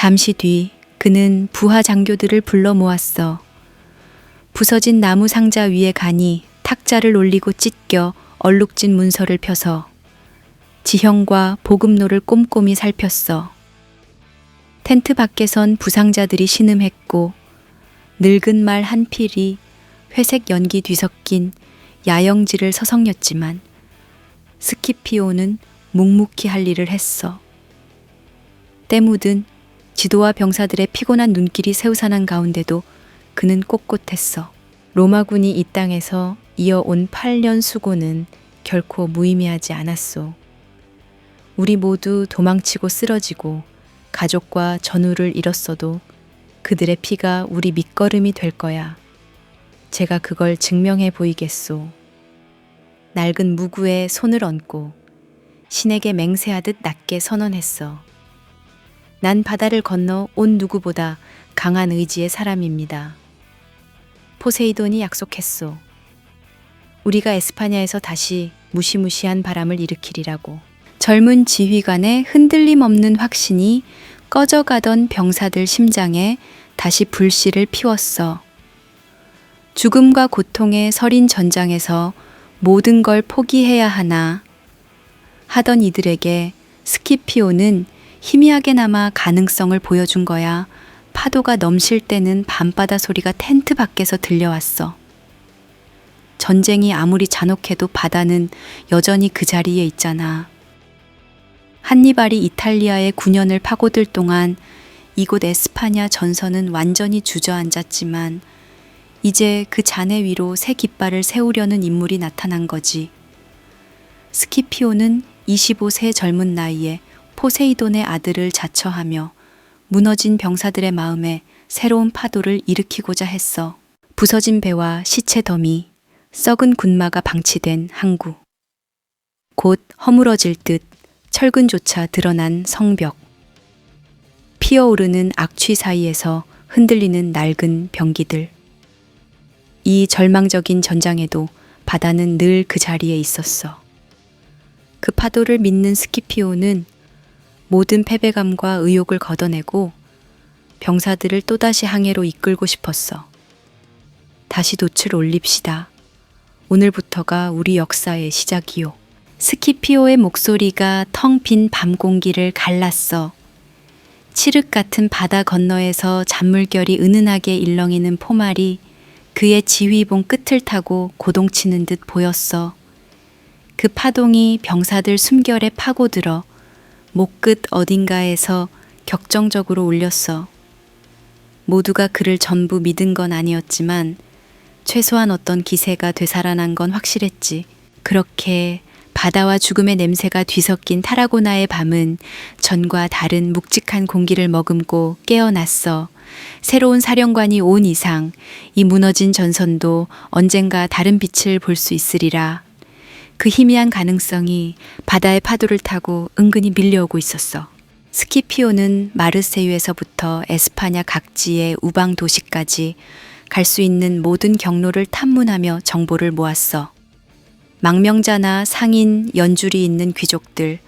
잠시 뒤 그는 부하 장교들을 불러 모았어. 부서진 나무 상자 위에 가니 탁자를 올리고 찢겨 얼룩진 문서를 펴서 지형과 보급로를 꼼꼼히 살폈어. 텐트 밖에선 부상자들이 신음했고 늙은 말 한 필이 회색 연기 뒤섞인 야영지를 서성였지만 스키피오는 묵묵히 할 일을 했어. 때 묻은 지도와 병사들의 피곤한 눈길이 새우산한 가운데도 그는 꼿꼿했어. 로마군이 이 땅에서 이어온 8년 수고는 결코 무의미하지 않았소. 우리 모두 도망치고 쓰러지고 가족과 전우를 잃었어도 그들의 피가 우리 밑거름이 될 거야. 제가 그걸 증명해 보이겠소. 낡은 무구에 손을 얹고 신에게 맹세하듯 낮게 선언했어. 난 바다를 건너 온 누구보다 강한 의지의 사람입니다. 포세이돈이 약속했소. 우리가 에스파냐에서 다시 무시무시한 바람을 일으키리라고. 젊은 지휘관의 흔들림 없는 확신이 꺼져가던 병사들 심장에 다시 불씨를 피웠어. 죽음과 고통의 서린 전장에서 모든 걸 포기해야 하나 하던 이들에게 스키피오는 희미하게나마 가능성을 보여준 거야. 파도가 넘실 때는 밤바다 소리가 텐트 밖에서 들려왔어. 전쟁이 아무리 잔혹해도 바다는 여전히 그 자리에 있잖아. 한니발이 이탈리아의 9년을 파고들 동안 이곳 에스파냐 전선은 완전히 주저앉았지만 이제 그 잔해 위로 새 깃발을 세우려는 인물이 나타난 거지. 스키피오는 25세 젊은 나이에 포세이돈의 아들을 자처하며 무너진 병사들의 마음에 새로운 파도를 일으키고자 했어. 부서진 배와 시체 더미, 썩은 군마가 방치된 항구. 곧 허물어질 듯 철근조차 드러난 성벽. 피어오르는 악취 사이에서 흔들리는 낡은 병기들. 이 절망적인 전장에도 바다는 늘 그 자리에 있었어. 그 파도를 믿는 스키피오는 모든 패배감과 의욕을 걷어내고 병사들을 또다시 항해로 이끌고 싶었어. 다시 돛을 올립시다. 오늘부터가 우리 역사의 시작이요. 스키피오의 목소리가 텅 빈 밤 공기를 갈랐어. 칠흑 같은 바다 건너에서 잔물결이 은은하게 일렁이는 포말이 그의 지휘봉 끝을 타고 고동치는 듯 보였어. 그 파동이 병사들 숨결에 파고들어 목끝 어딘가에서 격정적으로 울렸어. 모두가 그를 전부 믿은 건 아니었지만 최소한 어떤 기세가 되살아난 건 확실했지. 그렇게 바다와 죽음의 냄새가 뒤섞인 타라고나의 밤은 전과 다른 묵직한 공기를 머금고 깨어났어. 새로운 사령관이 온 이상 이 무너진 전선도 언젠가 다른 빛을 볼 수 있으리라. 그 희미한 가능성이 바다의 파도를 타고 은근히 밀려오고 있었어. 스키피오는 마르세유에서부터 에스파냐 각지의 우방 도시까지 갈 수 있는 모든 경로를 탐문하며 정보를 모았어. 망명자나 상인, 연줄이 있는 귀족들,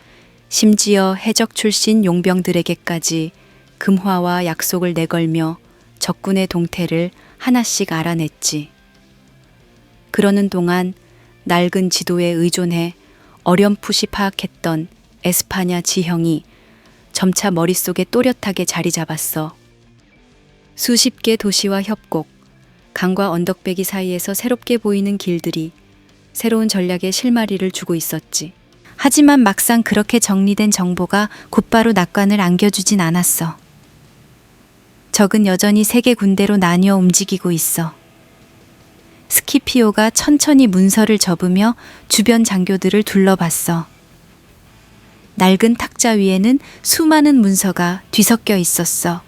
심지어 해적 출신 용병들에게까지 금화와 약속을 내걸며 적군의 동태를 하나씩 알아냈지. 그러는 동안 낡은 지도에 의존해 어렴풋이 파악했던 에스파냐 지형이 점차 머릿속에 또렷하게 자리 잡았어. 수십 개 도시와 협곡, 강과 언덕배기 사이에서 새롭게 보이는 길들이 새로운 전략의 실마리를 주고 있었지. 하지만 막상 그렇게 정리된 정보가 곧바로 낙관을 안겨주진 않았어. 적은 여전히 세 개 군대로 나뉘어 움직이고 있어. 스키피오가 천천히 문서를 접으며 주변 장교들을 둘러봤어. 낡은 탁자 위에는 수많은 문서가 뒤섞여 있었어.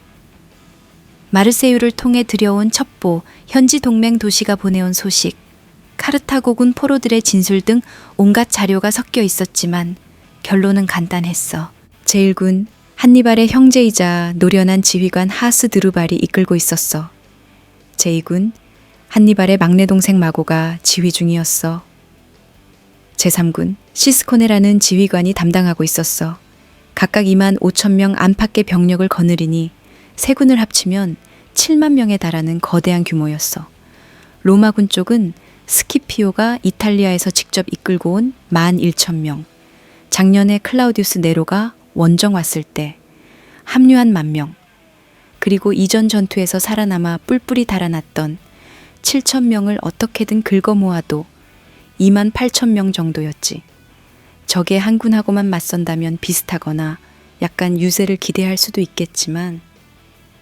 마르세유를 통해 들여온 첩보, 현지 동맹 도시가 보내온 소식, 카르타고군 포로들의 진술 등 온갖 자료가 섞여 있었지만 결론은 간단했어. 제1군 한니발의 형제이자 노련한 지휘관 하스드루발이 이끌고 있었어. 제2군 한니발의 막내 동생 마고가 지휘 중이었어. 제3군 시스코네라는 지휘관이 담당하고 있었어. 각각 2만 5천 명 안팎의 병력을 거느리니 세 군을 합치면 7만 명에 달하는 거대한 규모였어. 로마군 쪽은 스키피오가 이탈리아에서 직접 이끌고 온 11,000명, 작년에 클라우디우스 네로가 원정 왔을 때 합류한 10,000명, 그리고 이전 전투에서 살아남아 뿔뿔이 달아났던 7,000명을 어떻게든 긁어 모아도 28,000명 정도였지. 적의 한 군하고만 맞선다면 비슷하거나 약간 유세를 기대할 수도 있겠지만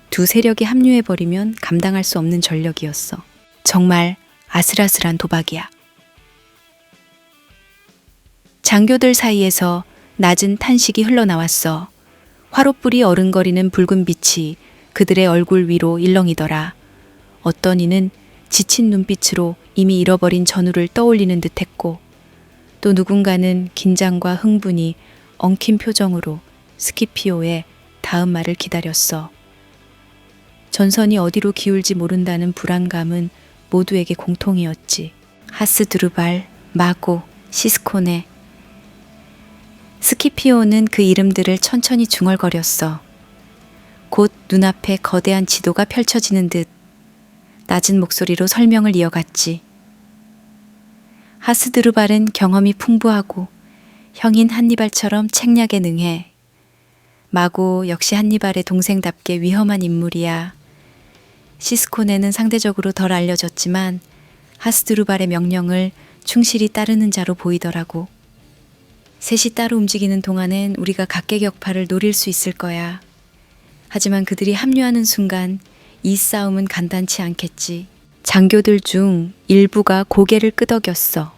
두 세력이 합류해버리면 감당할 수 없는 전력이었어. 정말 아슬아슬한 도박이야. 장교들 사이에서 낮은 탄식이 흘러나왔어. 화롯불이 어른거리는 붉은 빛이 그들의 얼굴 위로 일렁이더라. 어떤 이는 지친 눈빛으로 이미 잃어버린 전우를 떠올리는 듯했고, 또 누군가는 긴장과 흥분이 엉킨 표정으로 스키피오의 다음 말을 기다렸어. 전선이 어디로 기울지 모른다는 불안감은 모두에게 공통이었지. 하스드루발, 마고, 시스코네. 스키피오는 그 이름들을 천천히 중얼거렸어. 곧 눈앞에 거대한 지도가 펼쳐지는 듯 낮은 목소리로 설명을 이어갔지. 하스드루발은 경험이 풍부하고 형인 한니발처럼 책략에 능해. 마고 역시 한니발의 동생답게 위험한 인물이야. 시스코네는 상대적으로 덜 알려졌지만 하스드루발의 명령을 충실히 따르는 자로 보이더라고. 셋이 따로 움직이는 동안엔 우리가 각계격파를 노릴 수 있을 거야. 하지만 그들이 합류하는 순간 이 싸움은 간단치 않겠지. 장교들 중 일부가 고개를 끄덕였어.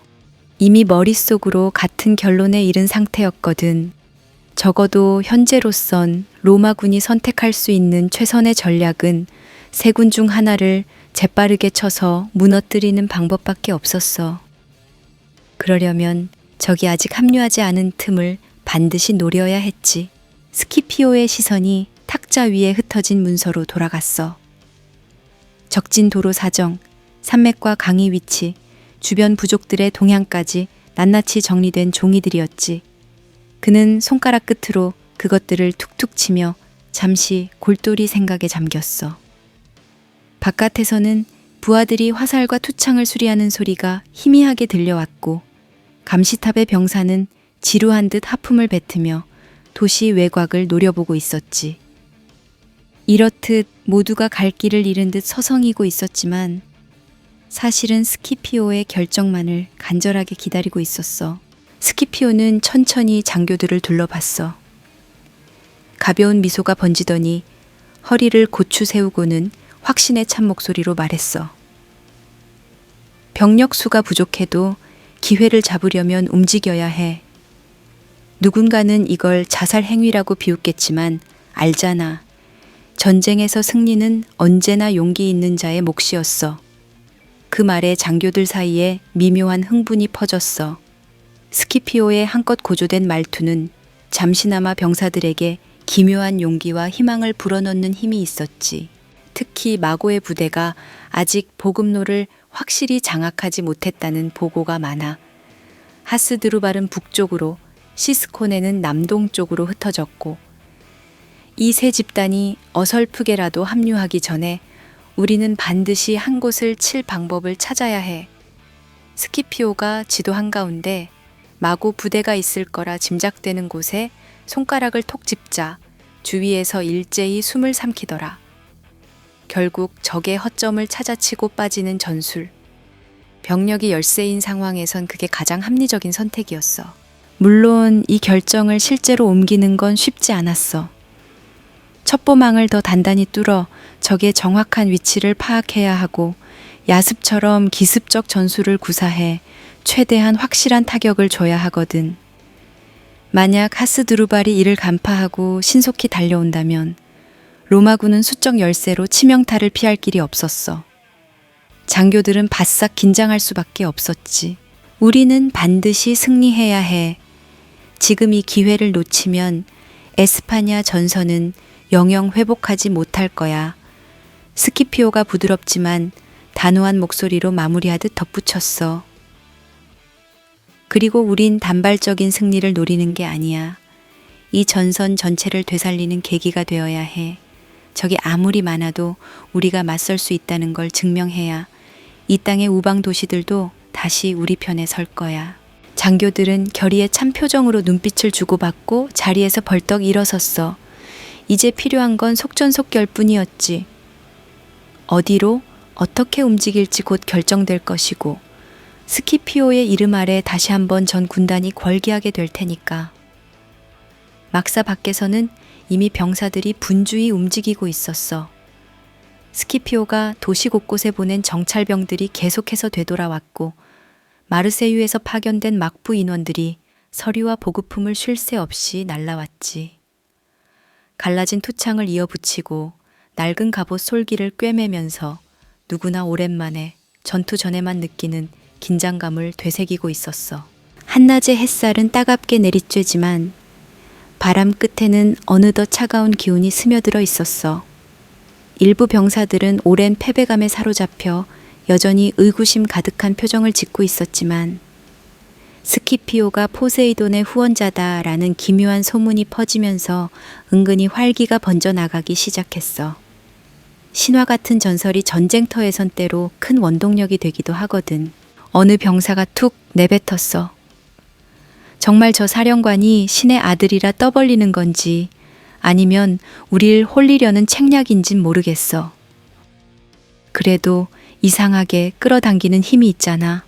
이미 머릿속으로 같은 결론에 이른 상태였거든. 적어도 현재로선 로마군이 선택할 수 있는 최선의 전략은 세 군 중 하나를 재빠르게 쳐서 무너뜨리는 방법밖에 없었어. 그러려면 적이 아직 합류하지 않은 틈을 반드시 노려야 했지. 스키피오의 시선이 탁자 위에 흩어진 문서로 돌아갔어. 적진 도로 사정, 산맥과 강의 위치, 주변 부족들의 동향까지 낱낱이 정리된 종이들이었지. 그는 손가락 끝으로 그것들을 툭툭 치며 잠시 골똘히 생각에 잠겼어. 바깥에서는 부하들이 화살과 투창을 수리하는 소리가 희미하게 들려왔고, 감시탑의 병사는 지루한 듯 하품을 뱉으며 도시 외곽을 노려보고 있었지. 이렇듯 모두가 갈 길을 잃은 듯 서성이고 있었지만 사실은 스키피오의 결정만을 간절하게 기다리고 있었어. 스키피오는 천천히 장교들을 둘러봤어. 가벼운 미소가 번지더니 허리를 고추 세우고는 확신에 찬 목소리로 말했어. 병력 수가 부족해도 기회를 잡으려면 움직여야 해. 누군가는 이걸 자살 행위라고 비웃겠지만 알잖아. 전쟁에서 승리는 언제나 용기 있는 자의 몫이었어. 그 말에 장교들 사이에 미묘한 흥분이 퍼졌어. 스키피오의 한껏 고조된 말투는 잠시나마 병사들에게 기묘한 용기와 희망을 불어넣는 힘이 있었지. 특히 마고의 부대가 아직 보급로를 확실히 장악하지 못했다는 보고가 많아 하스드루발은 북쪽으로, 시스코네는 남동쪽으로 흩어졌고, 이 세 집단이 어설프게라도 합류하기 전에 우리는 반드시 한 곳을 칠 방법을 찾아야 해. 스키피오가 지도 한가운데 마고 부대가 있을 거라 짐작되는 곳에 손가락을 톡 짚자 주위에서 일제히 숨을 삼키더라. 결국 적의 허점을 찾아치고 빠지는 전술. 병력이 열세인 상황에선 그게 가장 합리적인 선택이었어. 물론 이 결정을 실제로 옮기는 건 쉽지 않았어. 첩보망을 더 단단히 뚫어 적의 정확한 위치를 파악해야 하고 야습처럼 기습적 전술을 구사해 최대한 확실한 타격을 줘야 하거든. 만약 하스드루발이 이를 간파하고 신속히 달려온다면 로마군은 수적 열세로 치명타를 피할 길이 없었어. 장교들은 바싹 긴장할 수밖에 없었지. 우리는 반드시 승리해야 해. 지금 이 기회를 놓치면 에스파냐 전선은 영영 회복하지 못할 거야. 스키피오가 부드럽지만 단호한 목소리로 마무리하듯 덧붙였어. 그리고 우린 단발적인 승리를 노리는 게 아니야. 이 전선 전체를 되살리는 계기가 되어야 해. 적이 아무리 많아도 우리가 맞설 수 있다는 걸 증명해야 이 땅의 우방 도시들도 다시 우리 편에 설 거야. 장교들은 결의에 찬 표정으로 눈빛을 주고받고 자리에서 벌떡 일어섰어. 이제 필요한 건 속전속결뿐이었지. 어디로 어떻게 움직일지 곧 결정될 것이고 스키피오의 이름 아래 다시 한번 전 군단이 걸기하게 될 테니까. 막사 밖에서는 이미 병사들이 분주히 움직이고 있었어. 스키피오가 도시 곳곳에 보낸 정찰병들이 계속해서 되돌아왔고 마르세유에서 파견된 막부 인원들이 서류와 보급품을 쉴 새 없이 날라왔지. 갈라진 투창을 이어붙이고 낡은 갑옷 솔기를 꿰매면서 누구나 오랜만에 전투 전에만 느끼는 긴장감을 되새기고 있었어. 한낮의 햇살은 따갑게 내리쬐지만 바람 끝에는 어느덧 차가운 기운이 스며들어 있었어. 일부 병사들은 오랜 패배감에 사로잡혀 여전히 의구심 가득한 표정을 짓고 있었지만 스키피오가 포세이돈의 후원자다라는 기묘한 소문이 퍼지면서 은근히 활기가 번져나가기 시작했어. 신화 같은 전설이 전쟁터에선 때로 큰 원동력이 되기도 하거든. 어느 병사가 툭 내뱉었어. 정말 저 사령관이 신의 아들이라 떠벌리는 건지 아니면 우릴 홀리려는 책략인진 모르겠어. 그래도 이상하게 끌어당기는 힘이 있잖아.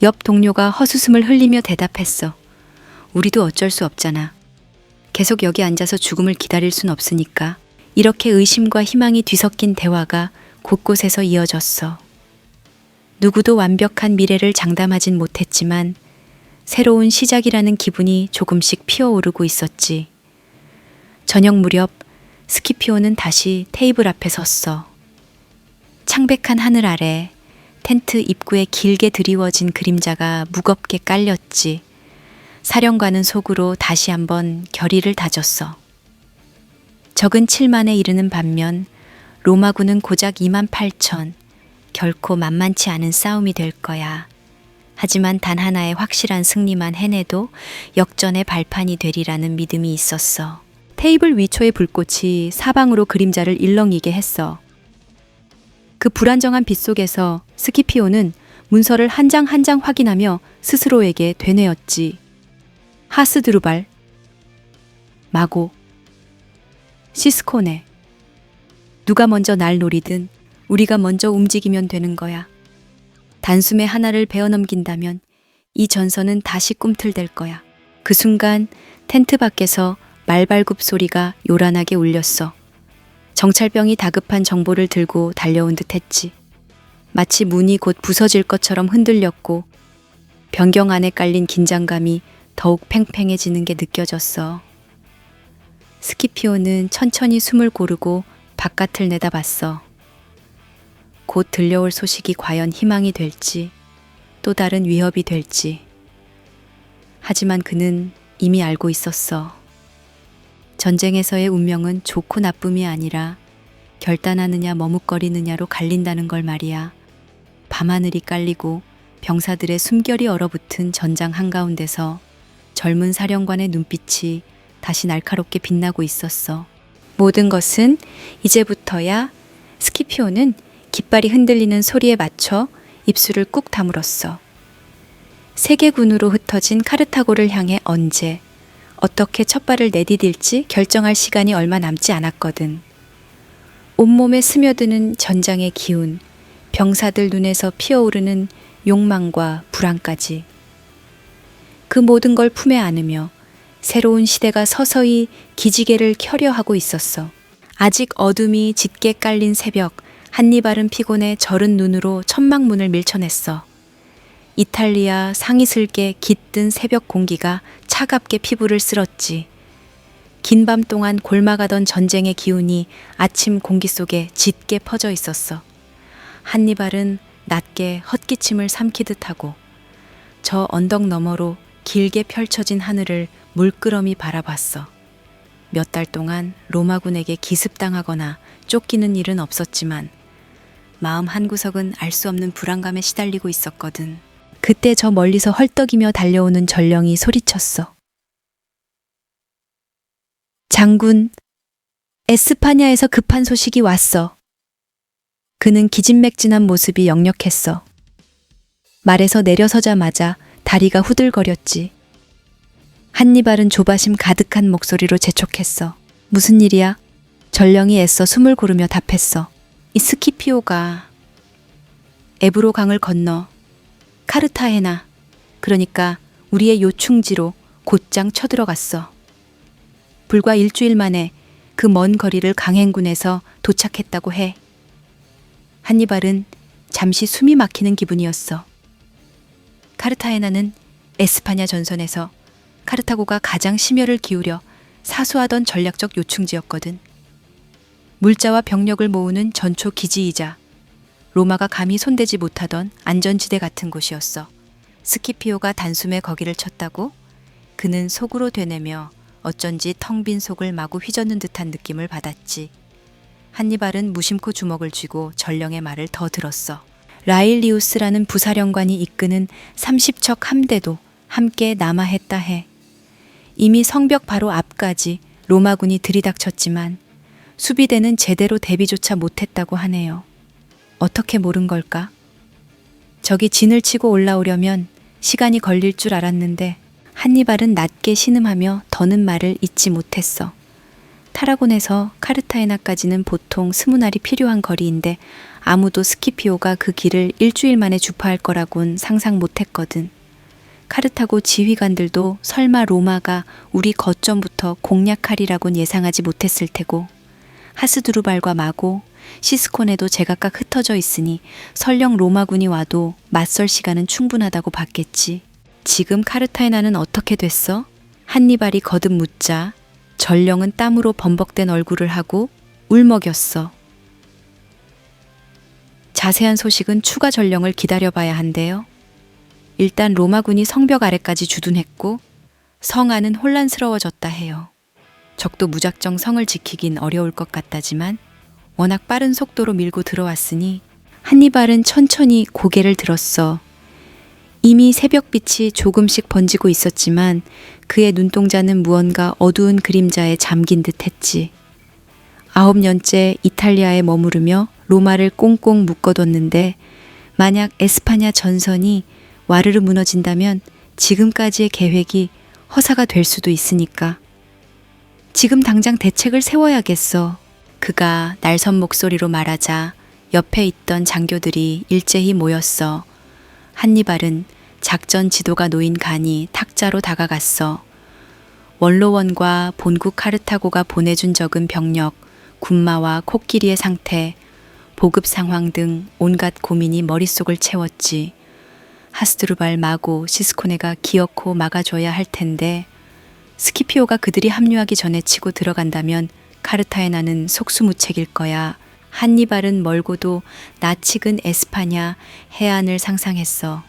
옆 동료가 헛웃음을 흘리며 대답했어. 우리도 어쩔 수 없잖아. 계속 여기 앉아서 죽음을 기다릴 순 없으니까. 이렇게 의심과 희망이 뒤섞인 대화가 곳곳에서 이어졌어. 누구도 완벽한 미래를 장담하진 못했지만 새로운 시작이라는 기분이 조금씩 피어오르고 있었지. 저녁 무렵 스키피오는 다시 테이블 앞에 섰어. 창백한 하늘 아래 텐트 입구에 길게 드리워진 그림자가 무겁게 깔렸지. 사령관은 속으로 다시 한번 결의를 다졌어. 적은 7만에 이르는 반면 로마군은 고작 2만 8천. 결코 만만치 않은 싸움이 될 거야. 하지만 단 하나의 확실한 승리만 해내도 역전의 발판이 되리라는 믿음이 있었어. 테이블 위초의 불꽃이 사방으로 그림자를 일렁이게 했어. 그 불안정한 빛 속에서 스키피오는 문서를 한 장 한 장 확인하며 스스로에게 되뇌었지. 하스드루발, 마고, 시스코네. 누가 먼저 날 노리든 우리가 먼저 움직이면 되는 거야. 단숨에 하나를 베어넘긴다면 이 전선은 다시 꿈틀댈 거야. 그 순간 텐트 밖에서 말발굽 소리가 요란하게 울렸어. 정찰병이 다급한 정보를 들고 달려온 듯 했지. 마치 문이 곧 부서질 것처럼 흔들렸고 변경 안에 깔린 긴장감이 더욱 팽팽해지는 게 느껴졌어. 스키피오는 천천히 숨을 고르고 바깥을 내다봤어. 곧 들려올 소식이 과연 희망이 될지 또 다른 위협이 될지. 하지만 그는 이미 알고 있었어. 전쟁에서의 운명은 좋고 나쁨이 아니라 결단하느냐 머뭇거리느냐로 갈린다는 걸 말이야. 밤하늘이 깔리고 병사들의 숨결이 얼어붙은 전장 한가운데서 젊은 사령관의 눈빛이 다시 날카롭게 빛나고 있었어. 모든 것은 이제부터야. 스키피오는 깃발이 흔들리는 소리에 맞춰 입술을 꾹 다물었어. 세계군으로 흩어진 카르타고를 향해 언제, 어떻게 첫발을 내디딜지 결정할 시간이 얼마 남지 않았거든. 온몸에 스며드는 전장의 기운, 병사들 눈에서 피어오르는 욕망과 불안까지. 그 모든 걸 품에 안으며 새로운 시대가 서서히 기지개를 켜려 하고 있었어. 아직 어둠이 짙게 깔린 새벽, 한니발은 피곤해 저른 눈으로 천막문을 밀쳐냈어. 이탈리아 상이슬게 깃든 새벽 공기가 차갑게 피부를 쓸었지. 긴 밤 동안 골마가던 전쟁의 기운이 아침 공기 속에 짙게 퍼져 있었어. 한니발은 낮게 헛기침을 삼키듯 하고 저 언덕 너머로 길게 펼쳐진 하늘을 물끄러미 바라봤어. 몇 달 동안 로마군에게 기습당하거나 쫓기는 일은 없었지만 마음 한구석은 알 수 없는 불안감에 시달리고 있었거든. 그때 저 멀리서 헐떡이며 달려오는 전령이 소리쳤어. 장군, 에스파냐에서 급한 소식이 왔어. 그는 기진맥진한 모습이 역력했어. 말에서 내려서자마자 다리가 후들거렸지. 한니발은 조바심 가득한 목소리로 재촉했어. 무슨 일이야? 전령이 애써 숨을 고르며 답했어. 이 스키피오가 에브로 강을 건너 카르타헤나, 그러니까 우리의 요충지로 곧장 쳐들어갔어. 불과 일주일 만에 그 먼 거리를 강행군에서 도착했다고 해. 한니발은 잠시 숨이 막히는 기분이었어. 카르타헤나는 에스파냐 전선에서 카르타고가 가장 심혈을 기울여 사수하던 전략적 요충지였거든. 물자와 병력을 모으는 전초 기지이자 로마가 감히 손대지 못하던 안전지대 같은 곳이었어. 스키피오가 단숨에 거기를 쳤다고? 그는 속으로 되뇌며 어쩐지 텅 빈 속을 마구 휘젓는 듯한 느낌을 받았지. 한니발은 무심코 주먹을 쥐고 전령의 말을 더 들었어. 라일리우스라는 부사령관이 이끄는 30척 함대도 함께 남하했다 해. 이미 성벽 바로 앞까지 로마군이 들이닥쳤지만 수비대는 제대로 대비조차 못했다고 하네요. 어떻게 모른 걸까? 적이 진을 치고 올라오려면 시간이 걸릴 줄 알았는데 한니발은 낮게 신음하며 더는 말을 잇지 못했어. 타라곤에서 카르타헤나까지는 보통 20날이 필요한 거리인데 아무도 스키피오가 그 길을 일주일 만에 주파할 거라곤 상상 못했거든. 카르타고 지휘관들도 설마 로마가 우리 거점부터 공략하리라곤 예상하지 못했을 테고, 하스드루발과 마고, 시스콘에도 제각각 흩어져 있으니 설령 로마군이 와도 맞설 시간은 충분하다고 봤겠지. 지금 카르타헤나는 어떻게 됐어? 한니발이 거듭 묻자 전령은 땀으로 범벅된 얼굴을 하고 울먹였어. 자세한 소식은 추가 전령을 기다려봐야 한대요. 일단 로마군이 성벽 아래까지 주둔했고 성 안은 혼란스러워졌다 해요. 적도 무작정 성을 지키긴 어려울 것 같다지만 워낙 빠른 속도로 밀고 들어왔으니 한니발은 천천히 고개를 들었어. 이미 새벽빛이 조금씩 번지고 있었지만 그의 눈동자는 무언가 어두운 그림자에 잠긴 듯 했지. 9년째 이탈리아에 머무르며 로마를 꽁꽁 묶어뒀는데 만약 에스파냐 전선이 와르르 무너진다면 지금까지의 계획이 허사가 될 수도 있으니까. 지금 당장 대책을 세워야겠어. 그가 날선 목소리로 말하자 옆에 있던 장교들이 일제히 모였어. 한니발은 작전 지도가 놓인 간이 탁자로 다가갔어. 원로원과 본국 카르타고가 보내준 적은 병력, 군마와 코끼리의 상태, 보급 상황 등 온갖 고민이 머릿속을 채웠지. 하스드루발, 마고, 시스코네가 기어코 막아줘야 할 텐데 스키피오가 그들이 합류하기 전에 치고 들어간다면 카르타헤나는 속수무책일 거야. 한니발은 멀고도 낯익은 에스파냐 해안을 상상했어.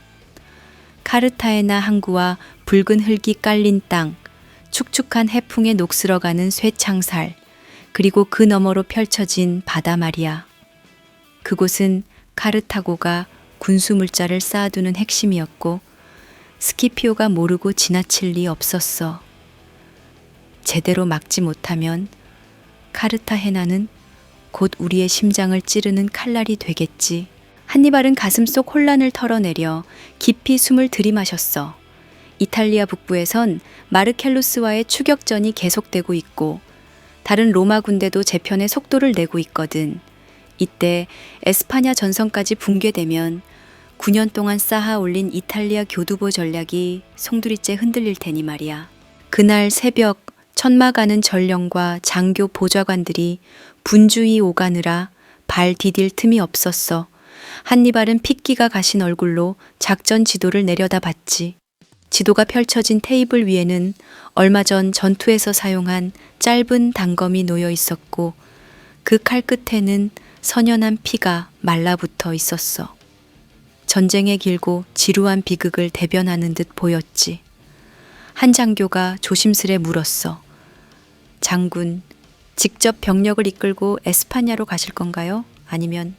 카르타헤나 항구와 붉은 흙이 깔린 땅, 축축한 해풍에 녹슬어가는 쇠창살, 그리고 그 너머로 펼쳐진 바다 말이야. 그곳은 카르타고가 군수물자를 쌓아두는 핵심이었고 스키피오가 모르고 지나칠 리 없었어. 제대로 막지 못하면 카르타헤나는 곧 우리의 심장을 찌르는 칼날이 되겠지. 한니발은 가슴속 혼란을 털어내려 깊이 숨을 들이마셨어. 이탈리아 북부에선 마르켈루스와의 추격전이 계속되고 있고 다른 로마 군대도 재편의 속도를 내고 있거든. 이때 에스파냐 전선까지 붕괴되면 9년 동안 쌓아 올린 이탈리아 교두보 전략이 송두리째 흔들릴 테니 말이야. 그날 새벽 천마 가는 전령과 장교 보좌관들이 분주히 오가느라 발 디딜 틈이 없었어. 한니발은 핏기가 가신 얼굴로 작전 지도를 내려다봤지. 지도가 펼쳐진 테이블 위에는 얼마 전 전투에서 사용한 짧은 단검이 놓여 있었고 그 칼 끝에는 선연한 피가 말라붙어 있었어. 전쟁의 길고 지루한 비극을 대변하는 듯 보였지. 한 장교가 조심스레 물었어. 장군, 직접 병력을 이끌고 에스파냐로 가실 건가요? 아니면